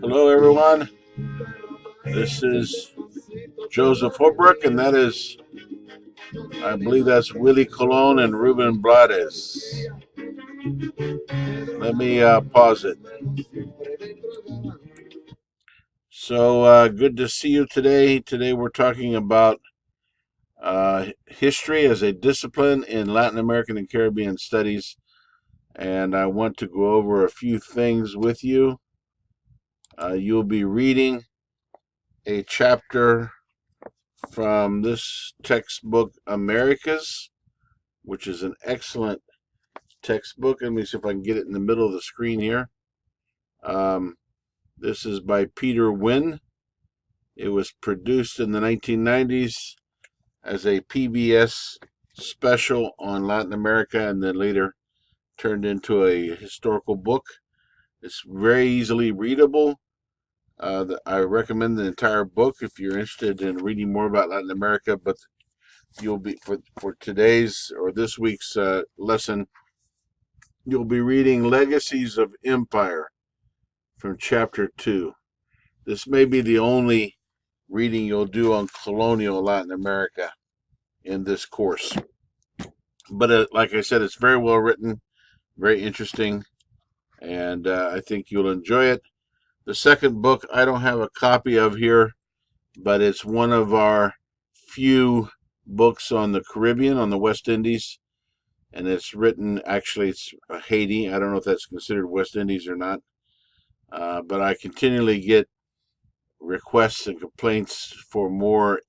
Hello, everyone. This is Joseph Holbrook, and that is, I believe that's Willie Colon and Ruben Blades. Let me pause it. So good to see you today. Today we're talking about history as a discipline in Latin American and Caribbean studies, and I want to go over a few things with you. You'll be reading a chapter from this textbook, Americas, which is an excellent textbook. Let me see if I can get it in the middle of the screen here. This is by Peter Winn. It was produced in the 1990s as a PBS special on Latin America and then later turned into a historical book. It's very easily readable. I recommend the entire book if you're interested in reading more about Latin America, but you'll be for today's or this week's lesson, you'll be reading Legacies of Empire from chapter 2. This may be the only reading you'll do on colonial Latin America in this course. But like I said, it's very well written, very interesting, and I think you'll enjoy it. The second book I don't have a copy of here, but it's one of our few books on the Caribbean, on the West Indies, and it's written, actually it's Haiti. I don't know if that's considered West Indies or not, but I continually get requests and complaints for more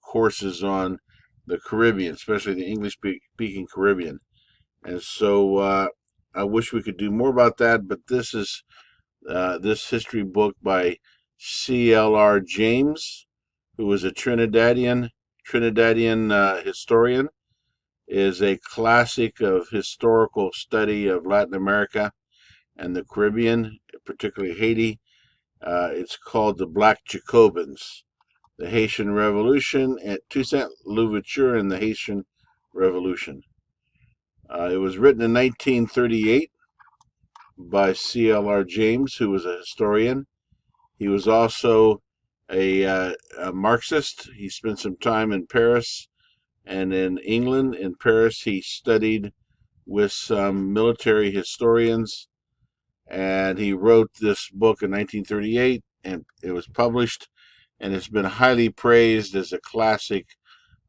courses on the Caribbean, especially the English-speaking Caribbean. And so I wish we could do more about that, but this is this history book by CLR James, who is a Trinidadian historian, is a classic of historical study of Latin America and the Caribbean, particularly Haiti. It's called the Black Jacobins, the Haitian Revolution, and Toussaint L'ouverture and the Haitian Revolution. It was written in 1938 by CLR James, who was a historian. He was also a Marxist. He spent some time in Paris and in England. In Paris, he studied with some military historians, and he wrote this book in 1938, and it was published, and it's been highly praised as a classic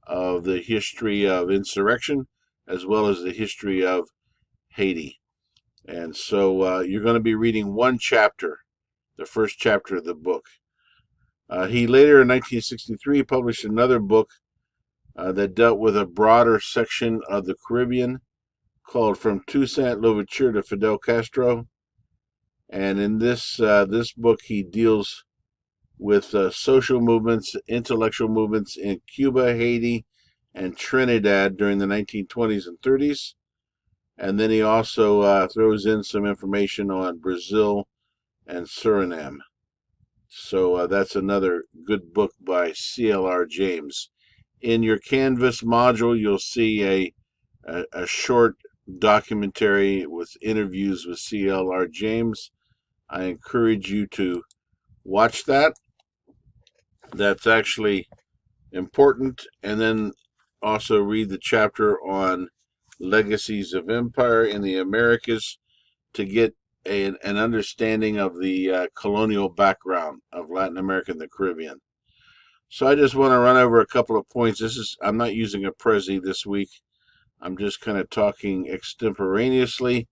of the history of insurrection as well as the history of Haiti. And so you're going to be reading one chapter, the first chapter of the book. He later, in 1963, published another book that dealt with a broader section of the Caribbean called From Toussaint L'ouverture to Fidel Castro. And in this book, he deals with social movements, intellectual movements in Cuba, Haiti, and Trinidad during the 1920s and 30s. And then he also throws in some information on Brazil and Suriname. So that's another good book by CLR James. In your Canvas module, you'll see a short documentary with interviews with CLR James. I encourage you to watch that. That's actually important. And then also read the chapter on Legacies of Empire in the Americas to get an understanding of the colonial background of Latin America and the Caribbean. So I just want to run over a couple of points. I'm not using a Prezi this week. I'm just kind of talking extemporaneously.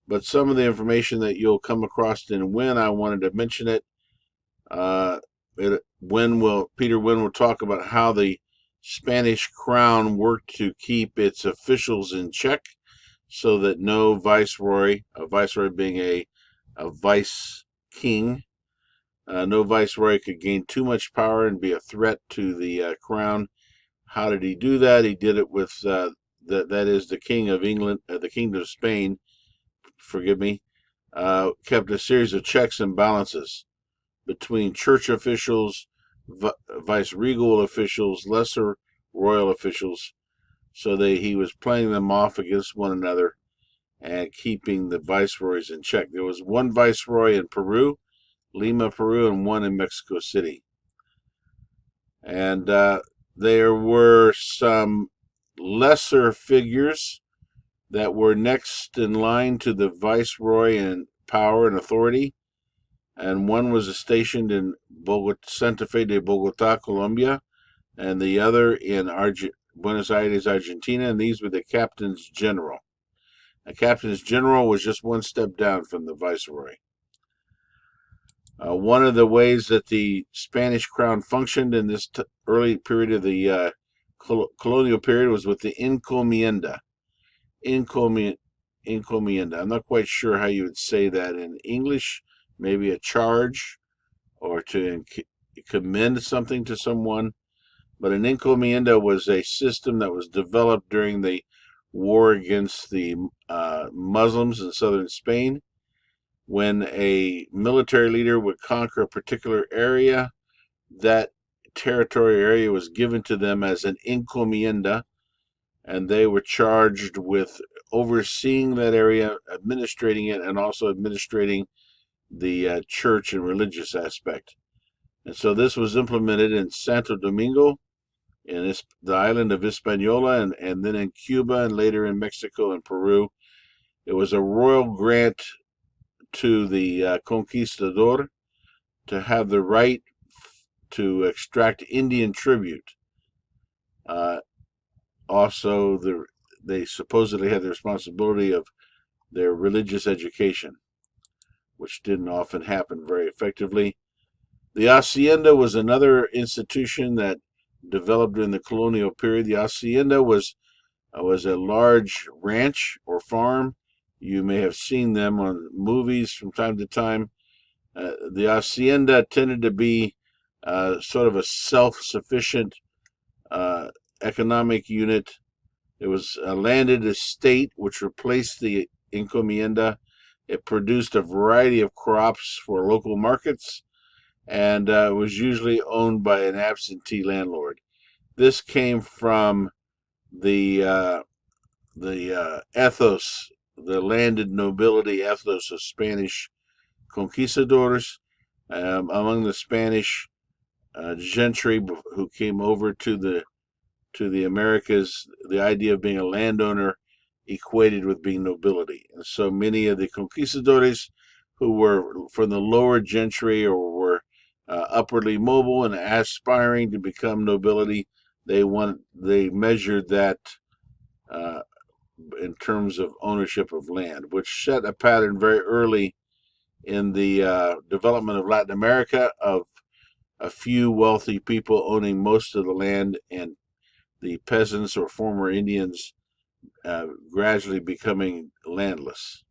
But some of the information that you'll come across in Winn, I wanted to mention it. Peter Winn will talk about how the Spanish crown worked to keep its officials in check so that no viceroy, a viceroy being a vice king, no viceroy could gain too much power and be a threat to the crown. How did he do that? He did it with, that is the King of England, the Kingdom of Spain, forgive me, kept a series of checks and balances between church officials, vice-regal officials, lesser royal officials, So he was playing them off against one another and keeping the viceroys in check. There was one viceroy in Peru, Lima, Peru, and one in Mexico City. And there were some lesser figures that were next in line to the viceroy in power and authority. And one was stationed in Santa Fe de Bogota, Colombia, and the other in Buenos Aires, Argentina, and these were the captains general. A captain's general was just one step down from the viceroy. One of the ways that the Spanish crown functioned in this early period of the colonial period was with the encomienda. Encomienda. I'm not quite sure how you would say that in English. Maybe a charge or to commend something to someone. But an encomienda was a system that was developed during the war against the Muslims in southern Spain. When a military leader would conquer a particular area, that territory area was given to them as an encomienda, and they were charged with overseeing that area, administrating it, and also administrating the church and religious aspect. And so this was implemented in Santo Domingo, in the island of Hispaniola, and then in Cuba, and later in Mexico and Peru. It was a royal grant to the conquistador to have the right to extract Indian tribute. Also, they supposedly had the responsibility of their religious education, which didn't often happen very effectively. The hacienda was another institution that developed in the colonial period. The hacienda was a large ranch or farm. You may have seen them on movies from time to time. The hacienda tended to be sort of a self-sufficient economic unit. It was a landed estate which replaced the encomienda. It produced a variety of crops for local markets, and was usually owned by an absentee landlord. This came from the ethos, the landed nobility ethos of Spanish conquistadors. Among the Spanish gentry who came over to the Americas, the idea of being a landowner equated with being nobility. And so many of the conquistadores who were from the lower gentry or were upwardly mobile and aspiring to become nobility, they measured that in terms of ownership of land, which set a pattern very early in the development of Latin America of a few wealthy people owning most of the land and the peasants or former Indians gradually becoming landless.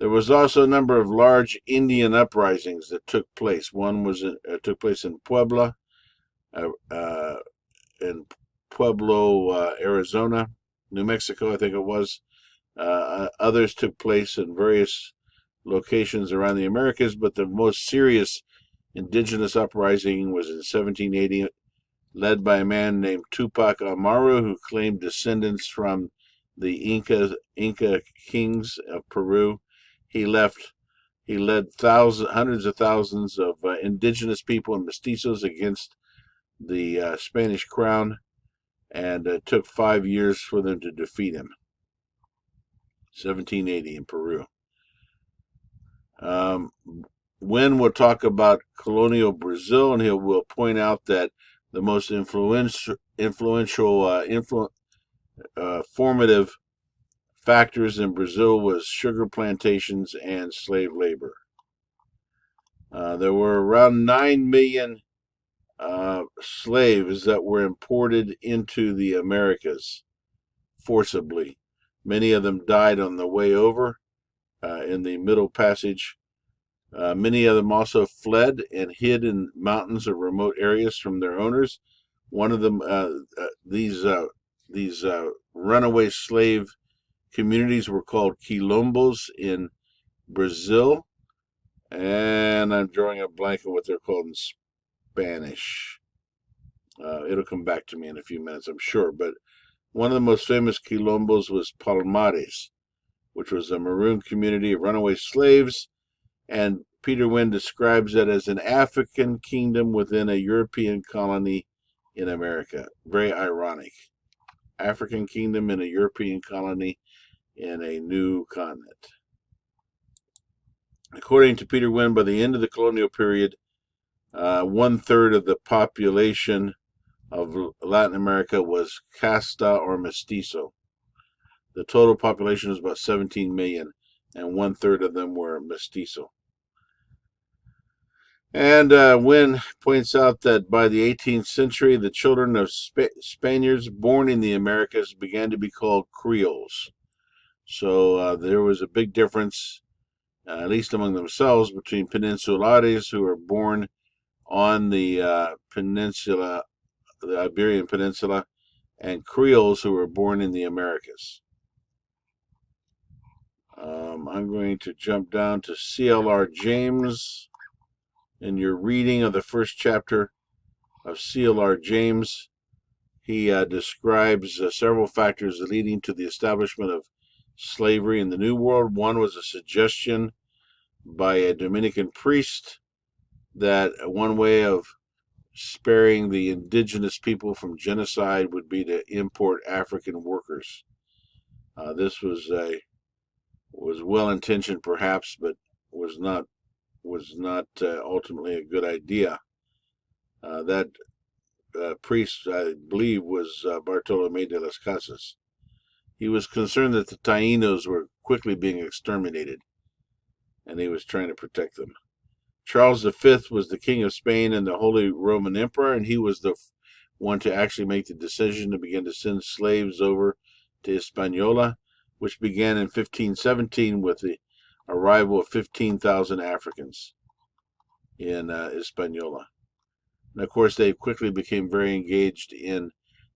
There was also a number of large Indian uprisings that took place. One took place in Puebla, in Pueblo, Arizona, New Mexico, I think it was. Others took place in various locations around the Americas, but the most serious indigenous uprising was in 1780, led by a man named Tupac Amaru, who claimed descendants from the Inca kings of Peru. He led hundreds of thousands of indigenous people and mestizos against the Spanish crown, and it took 5 years for them to defeat him. 1780 in Peru. Winn will talk about colonial Brazil, and he will point out that the most formative factors in Brazil was sugar plantations and slave labor. There were around 9 million slaves that were imported into the Americas forcibly. Many of them died on the way over in the Middle Passage. Many of them also fled and hid in mountains or remote areas from their owners. One of them, these runaway slave communities were called quilombos in Brazil, and I'm drawing a blank on what they're called in Spanish. It'll come back to me in a few minutes, I'm sure, but One of the most famous quilombos was Palmares, which was a maroon community of runaway slaves, and Peter Winn describes it as an African kingdom within a European colony in America. Very ironic. African kingdom in a European colony in a new continent. According to Peter Winn, by the end of the colonial period, 1/3 of the population of Latin America was casta or mestizo. The total population was about 17 million, and 1/3 of them were mestizo. And Winn points out that by the 18th century, the children of Spaniards born in the Americas began to be called Creoles. So there was a big difference, at least among themselves, between peninsulares who were born on the peninsula, the Iberian Peninsula, and Creoles who were born in the Americas. I'm going to jump down to CLR James. In your reading of the first chapter of CLR James, he describes several factors leading to the establishment of slavery in the New World. One was a suggestion by a Dominican priest that one way of sparing the indigenous people from genocide would be to import African workers. This was well intentioned, perhaps, but was not ultimately a good idea. That priest, I believe, was Bartolome de las Casas. He was concerned that the Taínos were quickly being exterminated, and he was trying to protect them. Charles V was the King of Spain and the Holy Roman Emperor, and he was the one to actually make the decision to begin to send slaves over to Hispaniola, which began in 1517 with the arrival of 15,000 Africans in Hispaniola. And of course, they quickly became very engaged in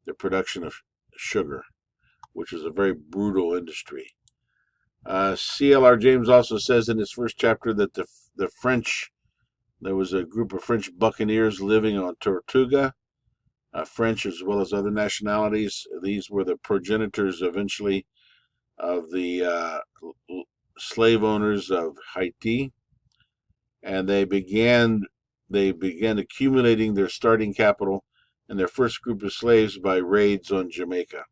the production of sugar, which was a very brutal industry. CLR James also says in his first chapter that the French, there was a group of French buccaneers living on Tortuga, French as well as other nationalities. These were the progenitors eventually of the slave owners of Haiti, and they began accumulating their starting capital and their first group of slaves by raids on Jamaica.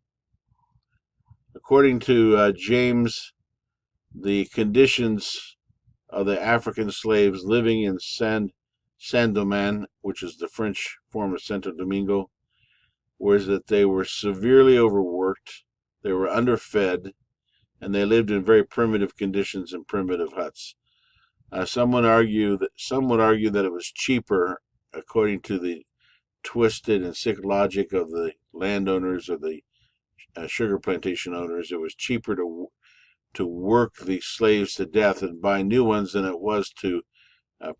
According to James, the conditions of the African slaves living in Saint-Domingue, which is the French form of Santo Domingo, was that they were severely overworked, they were underfed, and they lived in very primitive conditions in primitive huts. Some would argue that it was cheaper, according to the twisted and sick logic of the landowners or the sugar plantation owners. It was cheaper to work the slaves to death and buy new ones than it was to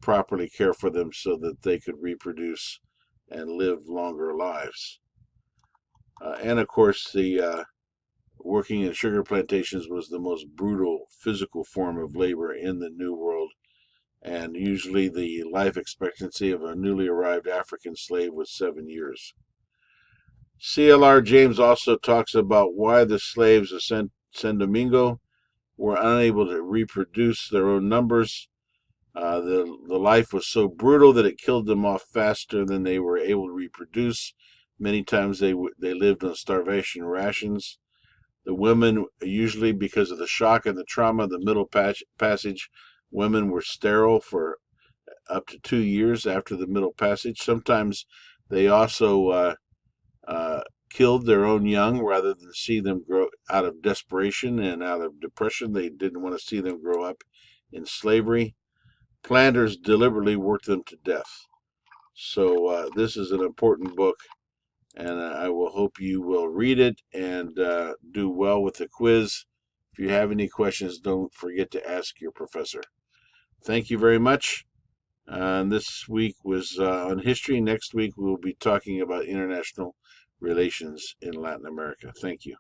properly care for them so that they could reproduce and live longer lives. And of course, the working in sugar plantations was the most brutal physical form of labor in the New World, and usually the life expectancy of a newly arrived African slave was 7 years. CLR James also talks about why the slaves of San Domingo were unable to reproduce their own numbers. The life was so brutal that it killed them off faster than they were able to reproduce. Many times they lived on starvation rations. The women, usually because of the shock and the trauma of the Middle Passage, women were sterile for up to 2 years after the Middle Passage. Sometimes they also killed their own young rather than see them grow out of desperation and out of depression. They didn't want to see them grow up in slavery. Planters deliberately worked them to death. So this is an important book, and I will hope you will read it and do well with the quiz. If you have any questions, don't forget to ask your professor. Thank you very much. This week was on history. Next week we will be talking about international relations in Latin America. Thank you.